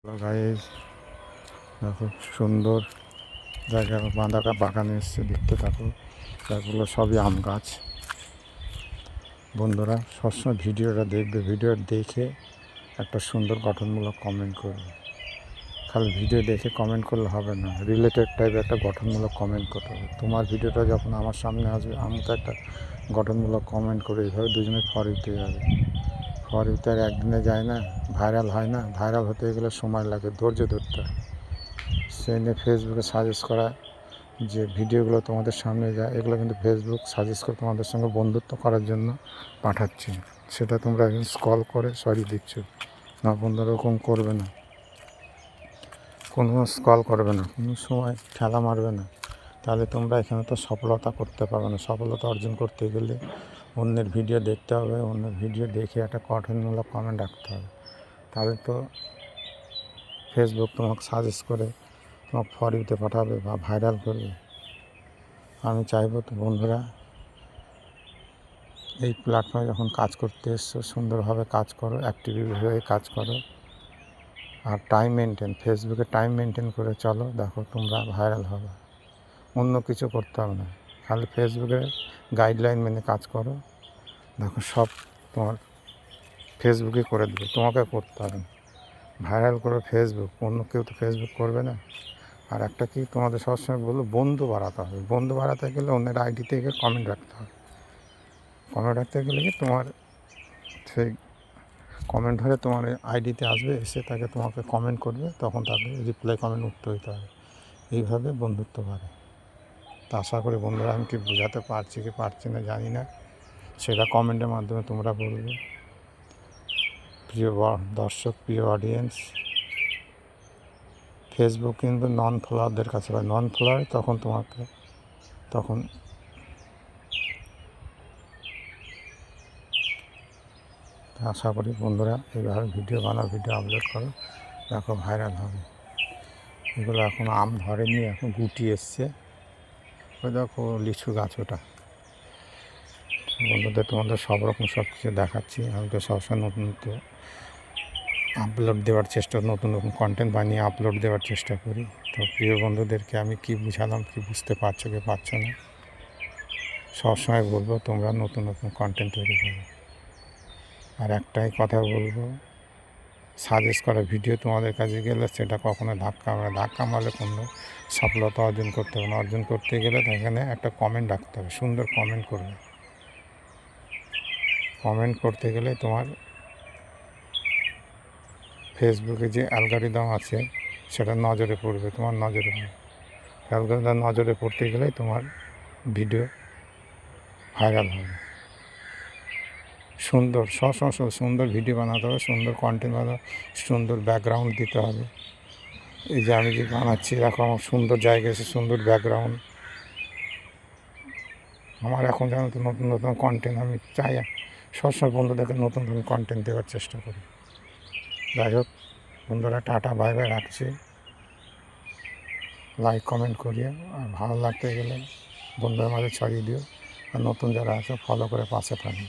Guys, দেখো সুন্দর জায়গা, বাঁধাকা বাগানে এসছে, দেখতে থাকো। এগুলো সবই আম গাছ। বন্ধুরা সবসময় ভিডিওটা দেখবে, ভিডিও দেখে একটা সুন্দর গঠনমূলক কমেন্ট করবে। খালি ভিডিও দেখে কমেন্ট করলে হবে না, রিলেটেড টাইপের একটা গঠনমূলক কমেন্ট করতে হবে। তোমার ভিডিওটা যখন আমার সামনে আসবে, আমি তো একটা গঠনমূলক কমেন্ট করে এইভাবে দুজনে ফর ইউতে যাবে। ফর ইউতে আর একদিনে যায় না, ভাইরাল হয় না। ভাইরাল হতে গেলে সময় লাগে, ধৈর্য ধরতে হয়। সেই নিয়ে ফেসবুকে সাজেস্ট করা যে ভিডিওগুলো তোমাদের সামনে যায়, এগুলো কিন্তু ফেসবুক সাজেস্ট করে তোমাদের সঙ্গে বন্ধুত্ব করার জন্য পাঠাচ্ছি। সেটা তোমরা এখন স্ক্রল করে সরি দিচ্ছ না। বন্ধুরা ওরকম করবে না, কোনো স্ক্রল করবে না, কোনো সময় ঠেলা মারবে না। তাহলে তোমরা এখানে তো সফলতা করতে পারবে না। সফলতা অর্জন করতে গেলে অন্যের ভিডিও দেখতে হবে, অন্যের ভিডিও দেখে একটা গঠনমূলক কমেন্ট রাখতে হবে। তাহলে তো ফেসবুক তোমাকে সাজেস্ট করে তোমাকে ফর ইউতে পাঠাবে বা ভাইরাল করবে। আমি চাইবো তো বন্ধুরা, এই প্ল্যাটফর্মে যখন কাজ করতে এসছো, সুন্দরভাবে কাজ করো, অ্যাক্টিভ হয়ে কাজ করো। আর টাইম মেনটেন, ফেসবুকে টাইম মেনটেন করে চলো, দেখো তোমরা ভাইরাল হবে। অন্য কিছু করতে হবে না, খালি ফেসবুকের গাইডলাইন মেনে কাজ করো। দেখো সব তোমার ফেসবুকে করে দেবে, তোমাকে করতে হবে না। ভাইরাল করো ফেসবুক, অন্য কেউ তো ফেসবুক করবে না। আর একটা কি তোমাদের সবসময় বলবো, বন্ধু বাড়াতে হবে। বন্ধু বাড়াতে গেলে অন্যের আইডি থেকে কমেন্ট রাখতে হবে। কমেন্ট রাখতে গেলে কি তোমার সেই কমেন্ট ধরে তোমার আইডিতে আসবে, এসে তাকে তোমাকে কমেন্ট করবে, তখন তাকে রিপ্লাই কমেন্ট উত্তর দিতে হবে। এইভাবে বন্ধুত্ব বাড়ে। তা আশা করি বন্ধুরা, আমি কি বোঝাতে পারছি কি পারছি না জানি না, সেটা কমেন্টের মাধ্যমে তোমরা বলবে। প্রিয় দর্শক, প্রিয় অডিয়েন্স, ফেসবুক কিন্তু নন ফলোয়ারদের কাছে বা নন ফলোয়ার তখন তোমাকে তখন আশা করি বন্ধুরা এইভাবে ভিডিও বানাও, ভিডিও আপলোড করো, দেখো ভাইরাল হবে। এগুলো এখন আম ধরেনি, এখন গুটি এসছে। ওই দেখো লিচু গাছ, ওটা। বন্ধুদের তোমাদের সব রকম সব কিছু দেখাচ্ছি। আমি তো সবসময় নতুন নতুন আপলোড দেওয়ার চেষ্টা, নতুন নতুন কন্টেন্ট বানিয়ে আপলোড দেওয়ার চেষ্টা করি। তো প্রিয় বন্ধুদেরকে আমি কি বুঝালাম, কি বুঝতে পারছো কি পারছো না, সবসময় বলবো তোমরা নতুন নতুন কন্টেন্ট তৈরি করো। আর একটাই কথা বলবো, সাজেস্ট করা ভিডিও তোমাদের কাছে গেলে সেটা কখনো ধাক্কা মারলে কোনো সফলতা অর্জন করতে হবে না। অর্জন করতে গেলে এখানে একটা কমেন্ট রাখতে হবে, সুন্দর কমেন্ট করবে। কমেন্ট করতে গেলে তোমার ফেসবুকে যে অ্যালগরিদম আছে সেটা নজরে পড়বে, তোমার নজরে পড়বে। অ্যালগরিদম নজরে পড়তে গেলেই তোমার ভিডিও ভাইরাল হবে। সুন্দর সুন্দর ভিডিও বানাতে হবে, সুন্দর কন্টেন্ট বানাতে, সুন্দর ব্যাকগ্রাউন্ড দিতে হবে। এই যে আমি যে বানাচ্ছি, দেখো আমার সুন্দর জায়গা এসে সুন্দর ব্যাকগ্রাউন্ড। আমার এখন যেন তো নতুন নতুন কন্টেন্ট আমি চাই, সবসময় বন্ধুদেরকে নতুন নতুন কন্টেন্ট দেওয়ার চেষ্টা করি। যাই হোক বন্ধুরা, টাটা বাই বাই, রাখছি। লাইক কমেন্ট করিও, আর ভালো লাগতে গেলে বন্ধুদের মাঝে ছড়িয়ে দিও। আর নতুন যারা আছে ফলো করে পাশে থাকবে।